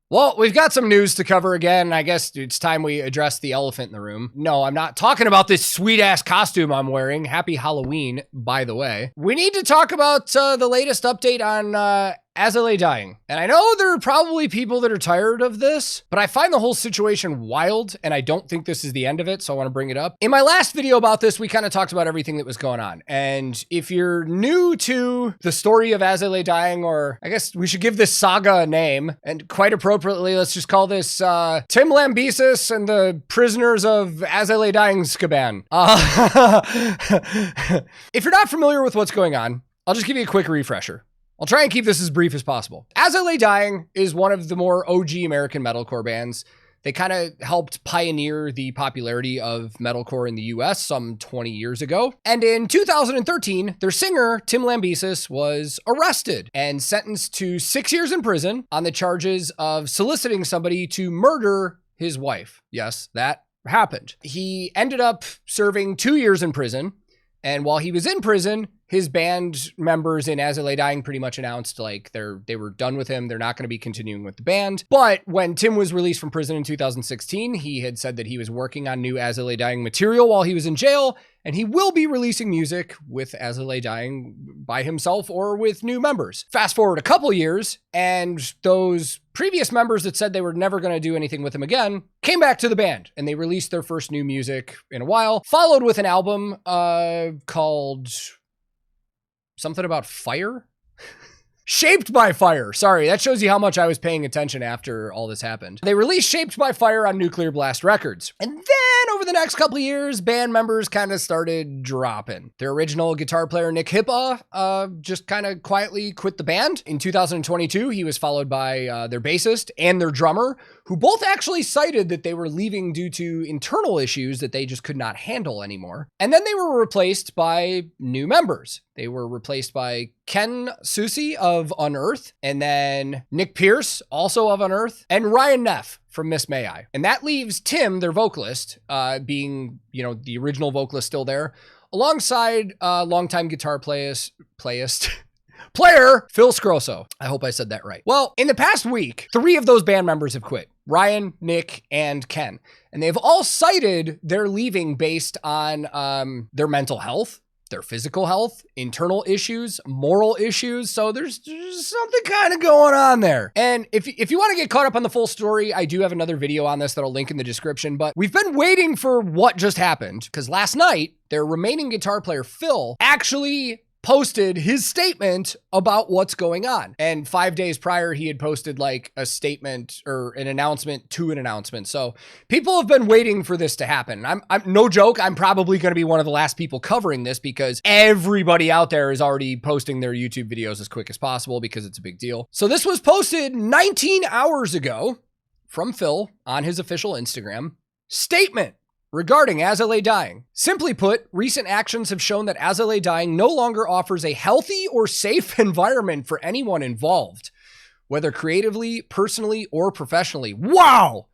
Well, we've got some news to cover again. I guess it's time we address the elephant in the room. No, I'm not talking about this sweet-ass costume I'm wearing. Happy Halloween, by the way. We need to talk about the latest update on Azalea dying. And I know there are probably people that are tired of this, but I find the whole situation wild, and I don't think this is the end of it, so I want to bring it up. In my last video about this, we kind of talked about everything that was going on. And if you're new to the story of Azalea dying, or I guess we should give this saga a name, and quite appropriately, let's just call this Tim Lambesis and the Prisoners of Azalea Dying Azkaban. If you're not familiar with what's going on, I'll just give you a quick refresher. I'll try and keep this as brief as possible. Azalea Dying is one of the more OG American metalcore bands. They kind of helped pioneer the popularity of metalcore in the US some 20 years ago. And in 2013, their singer, Tim Lambesis, was arrested and sentenced to 6 years in prison on the charges of soliciting somebody to murder his wife. Yes, that happened. He ended up serving 2 years in prison. And while he was in prison, his band members in Azalea Dying pretty much announced like they were done with him. They're not going to be continuing with the band. But when Tim was released from prison in 2016, he had said that he was working on new Azalea Dying material while he was in jail, and he will be releasing music with Azalea Dying by himself or with new members. Fast forward a couple years, and those previous members that said they were never going to do anything with him again came back to the band, and they released their first new music in a while, followed with an album called something about fire? Shaped by Fire. Sorry, that shows you how much I was paying attention after all this happened. They released Shaped by Fire on Nuclear Blast Records. And then over the next couple of years, band members kind of started dropping. Their original guitar player, Nick Hippa, just kind of quietly quit the band. In 2022, he was followed by their bassist and their drummer, who both actually cited that they were leaving due to internal issues that they just could not handle anymore. And then they were replaced by new members. They were replaced by Ken Susi of Unearth, and then Nick Pierce, also of Unearth, and Ryan Neff from Miss May I. And that leaves Tim, their vocalist, being, the original vocalist still there, alongside longtime guitar player Phil Sgrosso. I hope I said that right. Well, in the past week, 3 of those band members have quit. Ryan, Nick, and Ken. And they've all cited their leaving based on their mental health, their physical health, internal issues, moral issues. So there's something kind of going on there. And if you want to get caught up on the full story, I do have another video on this that I'll link in the description, but we've been waiting for what just happened because last night, their remaining guitar player, Phil, actually posted his statement about what's going on. And 5 days prior, he had posted like a statement or an announcement to an announcement. So people have been waiting for this to happen. I'm no joke. I'm probably going to be one of the last people covering this because everybody out there is already posting their YouTube videos as quick as possible because it's a big deal. So this was posted 19 hours ago from Phil on his official Instagram. Statement regarding Azalea Dying. Simply put, recent actions have shown that Azalea Dying no longer offers a healthy or safe environment for anyone involved, whether creatively, personally, or professionally. Wow!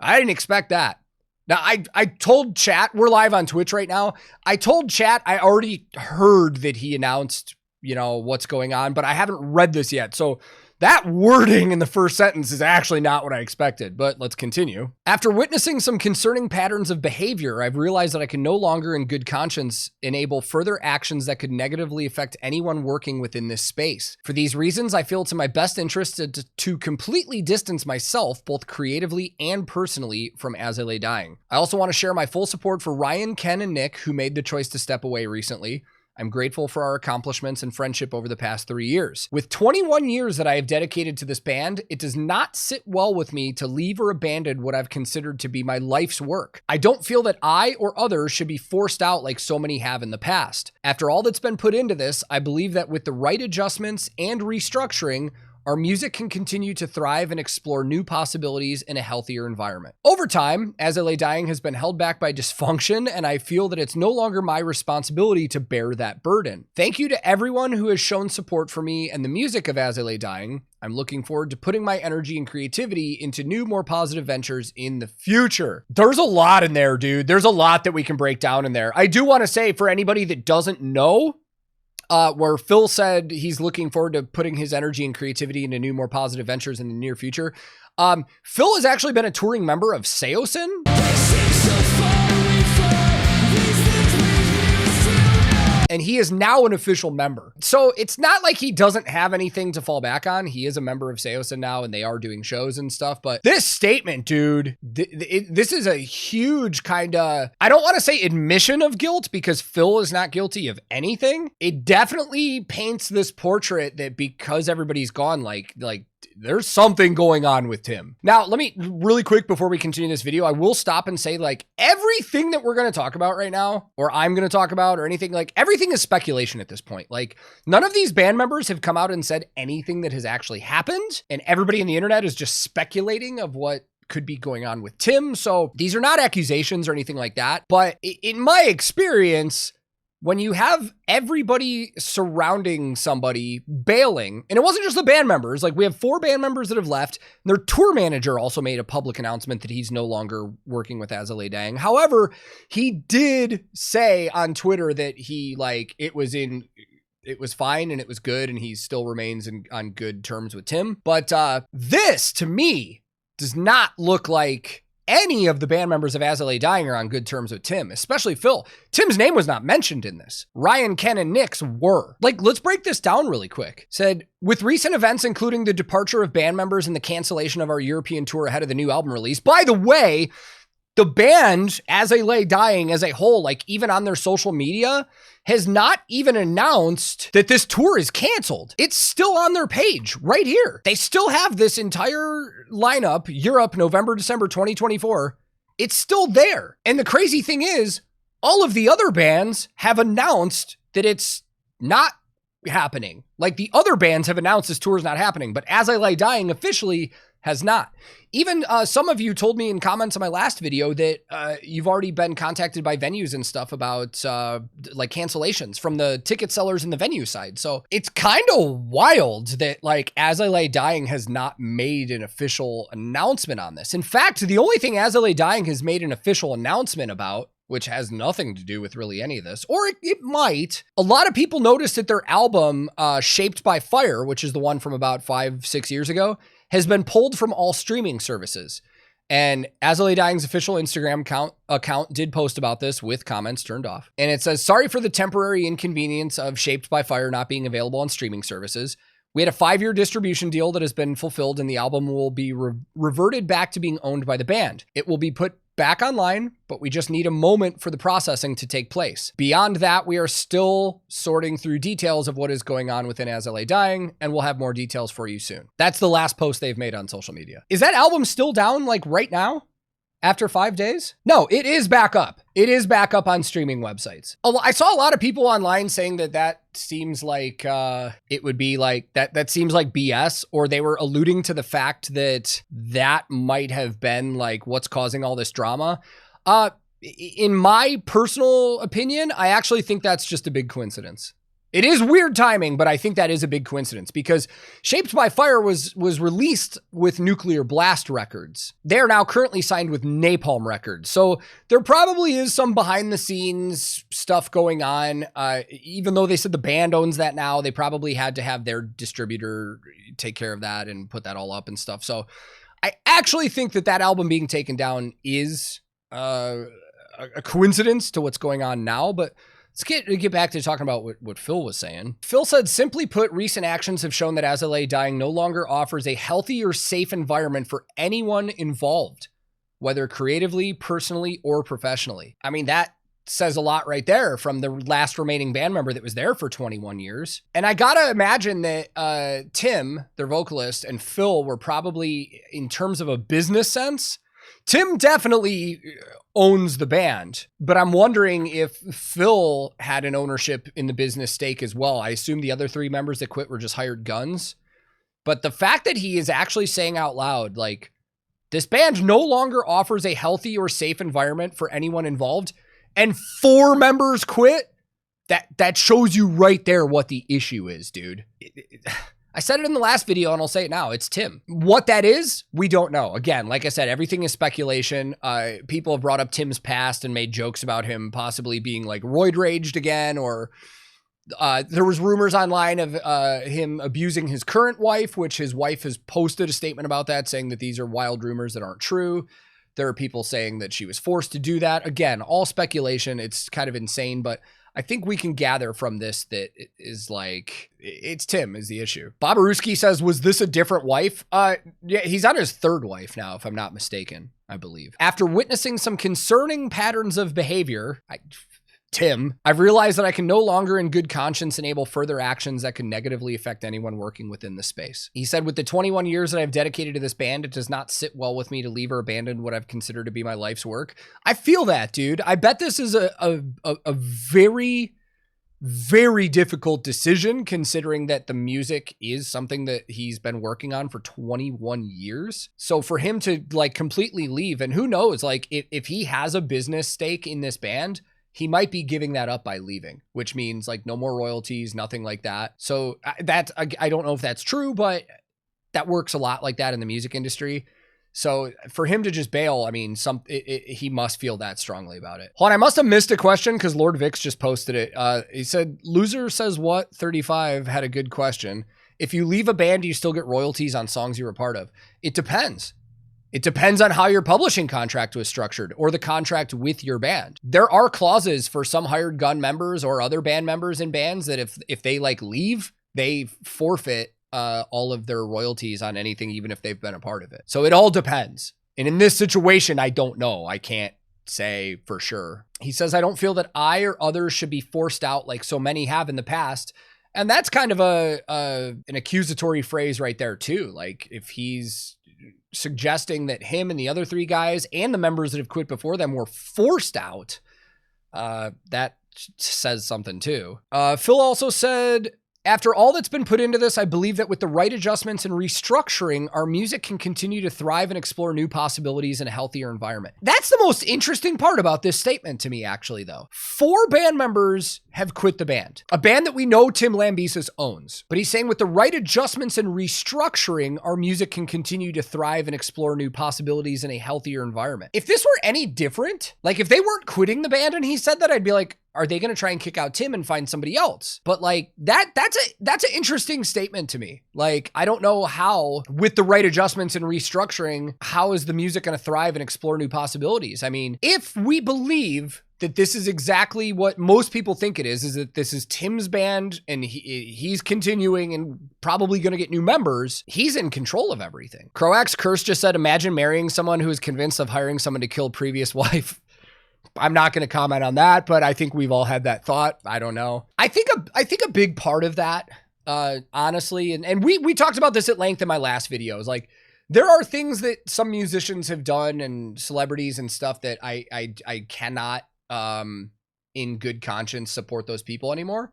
I didn't expect that. Now, I told chat, we're live on Twitch right now. I told chat I already heard that he announced, what's going on, but I haven't read this yet. So that wording in the first sentence is actually not what I expected, but let's continue. After witnessing some concerning patterns of behavior, I've realized that I can no longer in good conscience enable further actions that could negatively affect anyone working within this space. For these reasons, I feel it's in my best interest to completely distance myself, both creatively and personally, from Azalea Dying. I also want to share my full support for Ryan, Ken, and Nick, who made the choice to step away recently. I'm grateful for our accomplishments and friendship over the past 3 years. With 21 years that I have dedicated to this band, it does not sit well with me to leave or abandon what I've considered to be my life's work. I don't feel that I or others should be forced out like so many have in the past. After all that's been put into this, I believe that with the right adjustments and restructuring, our music can continue to thrive and explore new possibilities in a healthier environment. Over time, Azalea Dying has been held back by dysfunction, and I feel that it's no longer my responsibility to bear that burden. Thank you to everyone who has shown support for me and the music of Azalea Dying. I'm looking forward to putting my energy and creativity into new, more positive ventures in the future. There's a lot in there, dude. There's a lot that we can break down in there. I do want to say, for anybody that doesn't know, where Phil said he's looking forward to putting his energy and creativity into new, more positive ventures in the near future. Phil has actually been a touring member of Seosin. And he is now an official member. So it's not like he doesn't have anything to fall back on. He is a member of Seosin now, and they are doing shows and stuff. But this statement, dude, this is a huge kind of, I don't want to say admission of guilt, because Phil is not guilty of anything. It definitely paints this portrait that because everybody's gone, like there's something going on with Tim. Now, let me really quick before we continue this video, I will stop and say, like, everything that we're going to talk about right now, or I'm going to talk about, or anything, like, everything is speculation at this point. Like, none of these band members have come out and said anything that has actually happened, and everybody on the internet is just speculating of what could be going on with Tim. So these are not accusations or anything like that. But in my experience, when you have everybody surrounding somebody bailing, and it wasn't just the band members, like we have 4 band members that have left. Their tour manager also made a public announcement that he's no longer working with As I Lay Dying. However, he did say on Twitter that he, like, it was fine and it was good, and he still remains on good terms with Tim. But this, to me, does not look like any of the band members of As I Lay Dying are on good terms with Tim, especially Phil. Tim's name was not mentioned in this. Ryan, Ken, and Nick's were. Like, let's break this down really quick. Said, with recent events, including the departure of band members and the cancellation of our European tour ahead of the new album release. By the way, the band, As I Lay Dying as a whole, like even on their social media, has not even announced that this tour is canceled. It's still on their page right here. They still have this entire lineup, Europe, November, December 2024. It's still there. And the crazy thing is, all of the other bands have announced that it's not happening. Like, the other bands have announced this tour is not happening, but As I Lay Dying officially has not. Even some of you told me in comments on my last video that you've already been contacted by venues and stuff about like cancellations from the ticket sellers and the venue side. So it's kind of wild that, like, As I Lay Dying has not made an official announcement on this. In fact, the only thing As I Lay Dying has made an official announcement about, which has nothing to do with really any of this, or it might. A lot of people noticed that their album, Shaped by Fire, which is the one from about 5-6 years ago, has been pulled from all streaming services. And As I Lay Dying's official Instagram account did post about this with comments turned off. And it says, sorry for the temporary inconvenience of Shaped by Fire not being available on streaming services. We had a 5-year distribution deal that has been fulfilled, and the album will be reverted back to being owned by the band. It will be put back online, but we just need a moment for the processing to take place. Beyond that, we are still sorting through details of what is going on within As I Lay Dying, and we'll have more details for you soon. That's the last post they've made on social media. Is that album still down, like, right now? After 5 days? No, it is back up. It is back up on streaming websites. I saw a lot of people online saying that seems like it would be like that seems like BS, or they were alluding to the fact that might have been like what's causing all this drama. In my personal opinion, I actually think that's just a big coincidence. It is weird timing, but I think that is a big coincidence because Shaped by Fire was released with Nuclear Blast Records. They're now currently signed with Napalm Records. So there probably is some behind the scenes stuff going on. Even though they said the band owns that now, they probably had to have their distributor take care of that and put that all up and stuff. So I actually think that album being taken down is a coincidence to what's going on now, but let's get back to talking about what Phil was saying. Phil said, simply put, recent actions have shown that As I Lay Dying no longer offers a healthy or safe environment for anyone involved, whether creatively, personally, or professionally. I mean, that says a lot right there from the last remaining band member that was there for 21 years. And I gotta imagine that Tim, their vocalist, and Phil were probably, in terms of a business sense, Tim definitely owns the band, but I'm wondering if Phil had an ownership in the business stake as well. I assume the other 3 members that quit were just hired guns. But the fact that he is actually saying out loud, like, this band no longer offers a healthy or safe environment for anyone involved, and 4 members quit, that shows you right there what the issue is, dude. I said it in the last video and I'll say it now. It's Tim. What that is, we don't know. Again, like I said, everything is speculation. People have brought up Tim's past and made jokes about him possibly being like roid raged again or There was rumors online of him abusing his current wife, which his wife has posted a statement about that, saying that these are wild rumors that aren't true. There are people saying that she was forced to do that. Again, all speculation. It's kind of insane, but I think we can gather from this that it is like, it's Tim is the issue. Bobaruski says, was this a different wife? Yeah, he's on his third wife now, if I'm not mistaken, I believe. After witnessing some concerning patterns of behavior, Tim, I've realized that I can no longer in good conscience enable further actions that could negatively affect anyone working within the space. He said, with the 21 years that I've dedicated to this band, it does not sit well with me to leave or abandon what I've considered to be my life's work. I feel that, dude. I bet this is a very, very difficult decision, considering that the music is something that he's been working on for 21 years. So for him to like completely leave, and who knows, like if he has a business stake in this band, he might be giving that up by leaving, which means like no more royalties, nothing like that. So that's, I don't know if that's true, but that works a lot like that in the music industry. So for him to just bail, I mean, he must feel that strongly about it. Hold on, I must have missed a question because Lord Vix just posted it. He said, loser says what? 35 had a good question. If you leave a band, do you still get royalties on songs you were part of? It depends. It depends on how your publishing contract was structured or the contract with your band. There are clauses for some hired gun members or other band members in bands that if they like leave, they forfeit all of their royalties on anything, even if they've been a part of it. So it all depends. And in this situation, I don't know. I can't say for sure. He says, I don't feel that I or others should be forced out like so many have in the past. And that's kind of an accusatory phrase right there too. Like if he's suggesting that him and the other three guys and the members that have quit before them were forced out, that says something too. Phil also said, after all that's been put into this, I believe that with the right adjustments and restructuring, our music can continue to thrive and explore new possibilities in a healthier environment. That's the most interesting part about this statement to me, actually, though. 4 band members have quit the band, a band that we know Tim Lambesis owns. But he's saying with the right adjustments and restructuring, our music can continue to thrive and explore new possibilities in a healthier environment. If this were any different, like if they weren't quitting the band and he said that, I'd be like, are they going to try and kick out Tim and find somebody else? But like that's an interesting statement to me. Like, I don't know how with the right adjustments and restructuring, how is the music going to thrive and explore new possibilities? I mean, if we believe that this is exactly what most people think it is that this is Tim's band and he's continuing and probably going to get new members, he's in control of everything. Croax Curse just said, imagine marrying someone who is convinced of hiring someone to kill previous wife. I'm not going to comment on that, but I think we've all had that thought. I don't know. I think a big part of that, honestly, and we talked about this at length in my last videos. Like, there are things that some musicians have done and celebrities and stuff that I cannot, in good conscience, support those people anymore.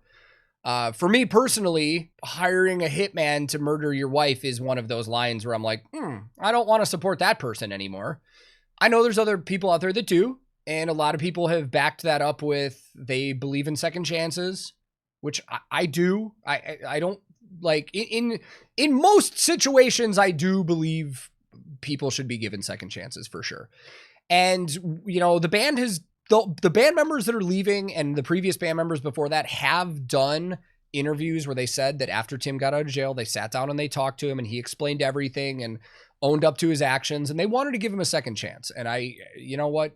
For me personally, hiring a hitman to murder your wife is one of those lines where I'm like, I don't want to support that person anymore. I know there's other people out there that do. And a lot of people have backed that up with they believe in second chances, which I do. I don't like in most situations. I do believe people should be given second chances for sure. And you know, the band members that are leaving and the previous band members before that have done interviews where they said that after Tim got out of jail, they sat down and they talked to him and he explained everything and owned up to his actions and they wanted to give him a second chance. And you know what?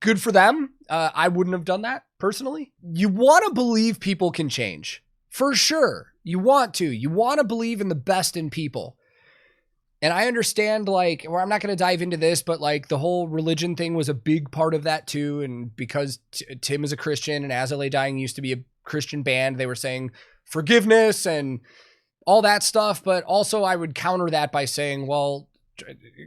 Good for them. I wouldn't have done that personally. You want to believe people can change for sure. You want to believe in the best in people. And I understand, like, well, I'm not going to dive into this, but like the whole religion thing was a big part of that too. And because Tim is a Christian and As I Lay Dying used to be a Christian band, they were saying forgiveness and all that stuff. But also I would counter that by saying, well,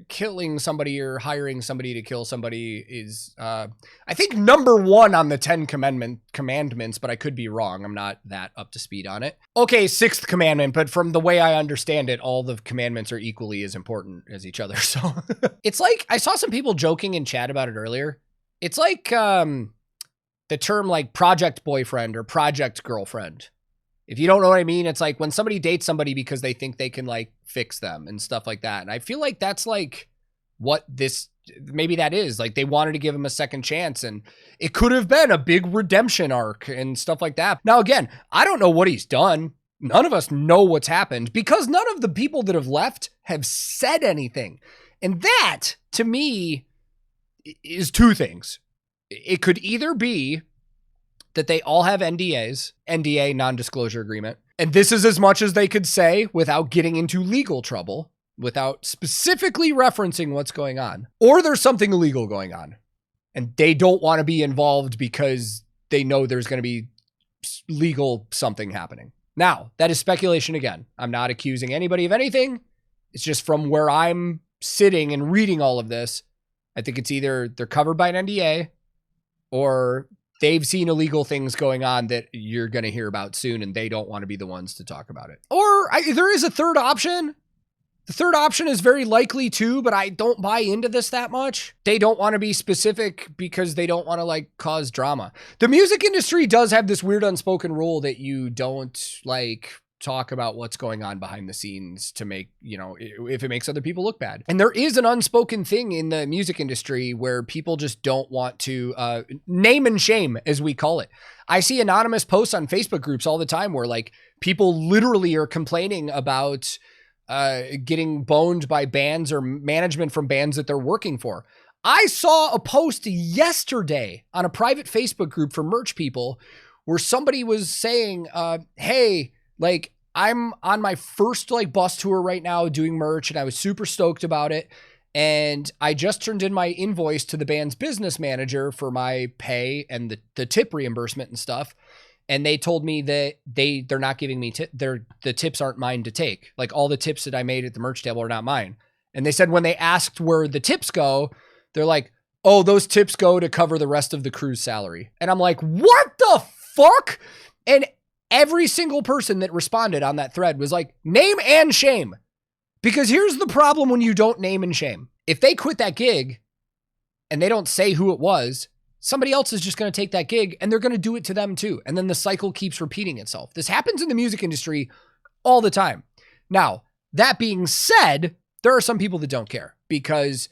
killing somebody or hiring somebody to kill somebody is, I think, number 1 on the 10 commandments, but I could be wrong. I'm not that up to speed on it. Okay, 6th commandment, but from the way I understand it, all the commandments are equally as important as each other. So it's like, I saw some people joking in chat about it earlier. It's like the term like project boyfriend or project girlfriend. If you don't know what I mean, it's like when somebody dates somebody because they think they can like fix them and stuff like that. And I feel like that's like what this, maybe that is. Like, they wanted to give him a second chance, and it could have been a big redemption arc and stuff like that. Now, again, I don't know what he's done. None of us know what's happened because none of the people that have left have said anything. And that, to me, is two things. It could either be that they all have NDAs, NDA, non-disclosure agreement, and this is as much as they could say without getting into legal trouble, without specifically referencing what's going on. Or there's something illegal going on, and they don't want to be involved because they know there's going to be legal something happening. Now, that is speculation again. I'm not accusing anybody of anything. It's just from where I'm sitting and reading all of this, I think it's either they're covered by an NDA or they've seen illegal things going on that you're going to hear about soon and they don't want to be the ones to talk about it. Or there is a third option. The third option is very likely too, but I don't buy into this that much. They don't want to be specific because they don't want to like cause drama. The music industry does have this weird unspoken rule that you don't like talk about what's going on behind the scenes to make, you know, if it makes other people look bad. And there is an unspoken thing in the music industry where people just don't want to name and shame, as we call it. I see anonymous posts on Facebook groups all the time where like people literally are complaining about getting boned by bands or management from bands that they're working for. I saw a post yesterday on a private Facebook group for merch people where somebody was saying, hey, like I'm on my first like bus tour right now doing merch and I was super stoked about it. And I just turned in my invoice to the band's business manager for my pay and the tip reimbursement and stuff. And they told me that they're not giving me the tips aren't mine to take. Like all the tips that I made at the merch table are not mine. And they said when they asked where the tips go, they're like, oh, those tips go to cover the rest of the crew's salary. And I'm like, what the fuck? And every single person that responded on that thread was like, name and shame. Because here's the problem when you don't name and shame. If they quit that gig and they don't say who it was, somebody else is just going to take that gig and they're going to do it to them too. And then the cycle keeps repeating itself. This happens in the music industry all the time. Now, that being said, there are some people that don't care because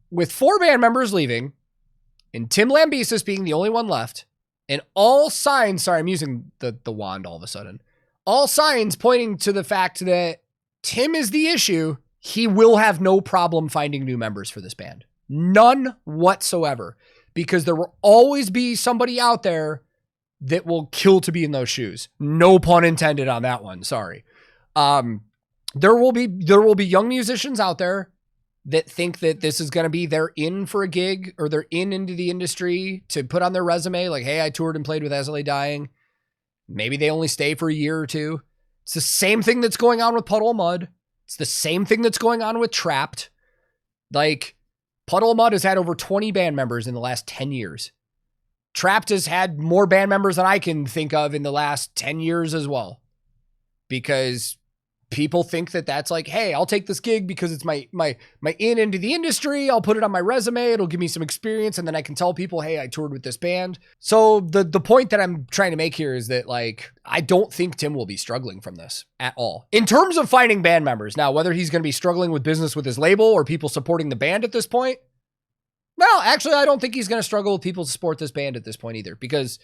with 4 band members leaving and Tim Lambesis being the only one left and all signs, sorry, I'm using the wand all of a sudden, all signs pointing to the fact that Tim is the issue, he will have no problem finding new members for this band. None whatsoever, because there will always be somebody out there that will kill to be in those shoes. No pun intended on that one. Sorry. There will be young musicians out there that think that this is going to be they're in for a gig or they're into the industry to put on their resume. Like, hey, I toured and played with As I Lay Dying. Maybe they only stay for a year or two. It's the same thing that's going on with Puddle of Mudd. It's the same thing that's going on with Trapped. Like, Puddle of Mudd has had over 20 band members in the last 10 years. Trapped has had more band members than I can think of in the last 10 years as well. Because people think that that's like, hey, I'll take this gig because it's my into the industry. I'll put it on my resume. It'll give me some experience. And then I can tell people, hey, I toured with this band. So the point that I'm trying to make here is that like, I don't think Tim will be struggling from this at all. In terms of finding band members. Now, whether he's going to be struggling with business with his label or people supporting the band at this point. Well, actually, I don't think he's going to struggle with people to support this band at this point either, because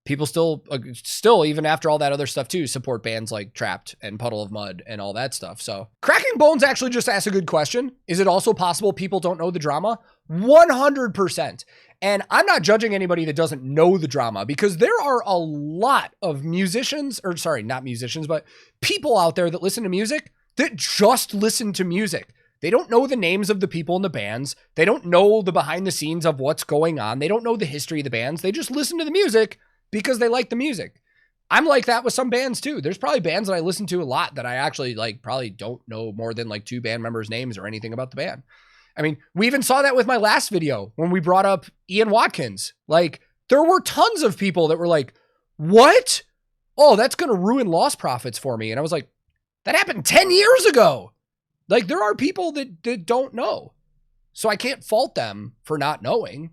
people still, even after all that other stuff too, support bands like Trapped and Puddle of Mudd and all that stuff. So Cracking Bones actually just asked a good question. Is it also possible people don't know the drama? 100%. And I'm not judging anybody that doesn't know the drama, because there are a lot of musicians, or sorry, not musicians, but people out there that listen to music that just listen to music. They don't know the names of the people in the bands. They don't know the behind the scenes of what's going on. They don't know the history of the bands. They just listen to the music because they like the music. I'm like that with some bands too. There's probably bands that I listen to a lot that I actually like probably don't know more than like 2 band members' names or anything about the band. I mean, we even saw that with my last video when we brought up Ian Watkins. Like, there were tons of people that were like, what? Oh, that's going to ruin Lost Profits for me. And I was like, that happened 10 years ago. Like, there are people that don't know. So I can't fault them for not knowing.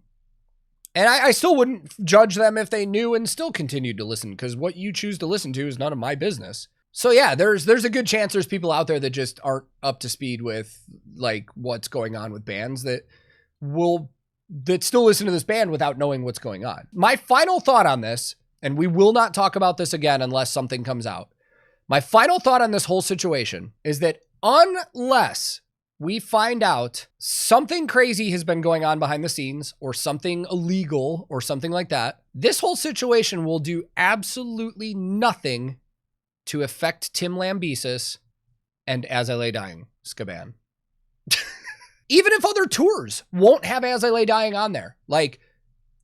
And I still wouldn't judge them if they knew and still continued to listen, because what you choose to listen to is none of my business. So yeah, there's a good chance there's people out there that just aren't up to speed with like what's going on with bands that still listen to this band without knowing what's going on. My final thought on this, and we will not talk about this again unless something comes out. My final thought on this whole situation is that unless we find out something crazy has been going on behind the scenes or something illegal or something like that, this whole situation will do absolutely nothing to affect Tim Lambesis and As I Lay Dying, Scaban. Even if other tours won't have As I Lay Dying on there, like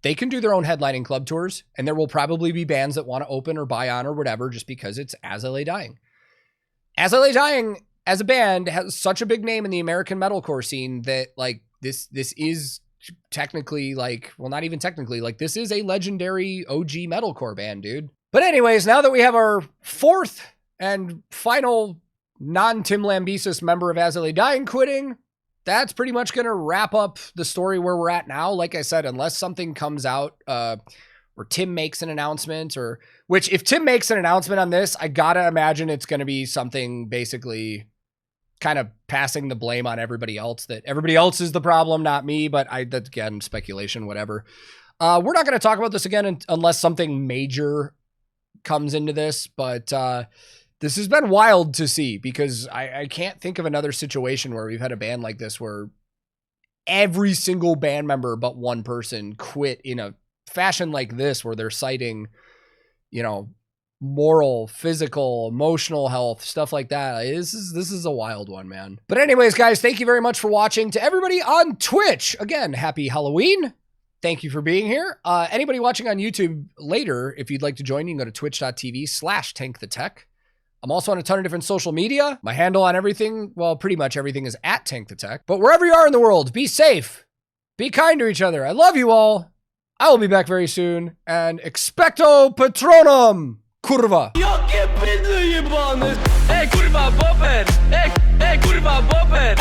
they can do their own headlining club tours, and there will probably be bands that want to open or buy on or whatever just because it's As I Lay Dying. As I Lay Dying as a band has such a big name in the American metalcore scene that like this is technically like, well, not even technically, like this is a legendary OG metalcore band, dude. But anyways, now that we have our fourth and final non-Tim Lambesis member of As I Lay Dying quitting, that's pretty much going to wrap up the story where we're at now. Like I said, unless something comes out or Tim makes an announcement, or which if Tim makes an announcement on this, I got to imagine it's going to be something basically kind of passing the blame on everybody else, that everybody else is the problem, not me. But that's again, speculation, whatever. We're not going to talk about this again unless something major comes into this. But this has been wild to see, because I can't think of another situation where we've had a band like this where every single band member but one person quit in a fashion like this, where they're citing, you know, moral, physical, emotional health, stuff like that. This is a wild one, man. But anyways, guys, thank you very much for watching. To everybody on Twitch, again, happy Halloween. Thank you for being here. Anybody watching on YouTube later, if you'd like to join, you can go to twitch.tv/TankTheTech. I'm also on a ton of different social media. My handle on everything, well, pretty much everything is @TankTheTech. But wherever you are in the world, be safe. Be kind to each other. I love you all. I will be back very soon. And expecto patronum, kurwa. Jakie pizdy jebane! Ej kurwa, bober! Ej kurwa, bober!